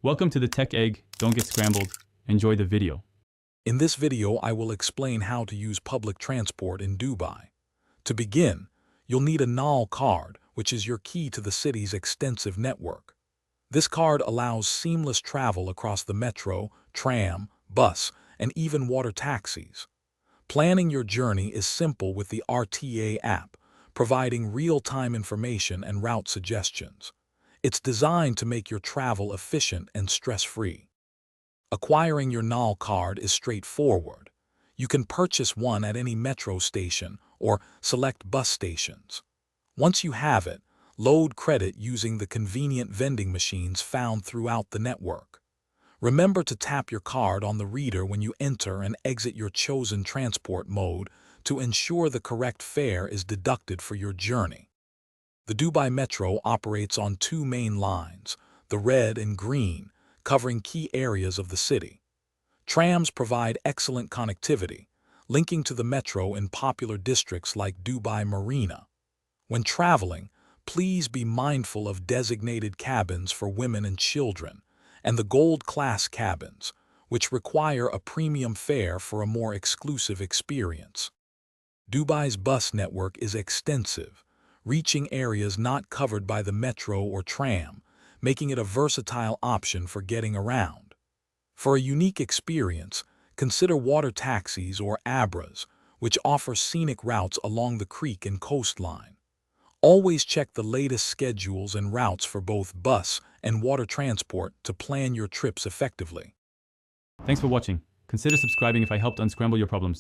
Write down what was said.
Welcome to the Tech Egg. Don't get scrambled. Enjoy the video. In this video, I will explain how to use public transport in Dubai. To begin, you'll need a NAL card, which is your key to the city's extensive network. This card allows seamless travel across the metro, tram, bus, and even water taxis. Planning your journey is simple with the RTA app, providing real-time information and route suggestions. It's designed to make your travel efficient and stress-free. Acquiring your NAL card is straightforward. You can purchase one at any metro station or select bus stations. Once you have it, load credit using the convenient vending machines found throughout the network. Remember to tap your card on the reader when you enter and exit your chosen transport mode to ensure the correct fare is deducted for your journey. The Dubai Metro operates on two main lines, the red and green, covering key areas of the city. Trams provide excellent connectivity, linking to the metro in popular districts like Dubai Marina. When traveling, please be mindful of designated cabins for women and children, and the gold class cabins, which require a premium fare for a more exclusive experience. Dubai's bus network is extensive, reaching areas not covered by the metro or tram, making it a versatile option for getting around. For a unique experience, consider water taxis or abras, which offer scenic routes along the creek and coastline. Always check the latest schedules and routes for both bus and water transport to plan your trips effectively. Thanks for watching. Consider subscribing if I helped unscramble your problems.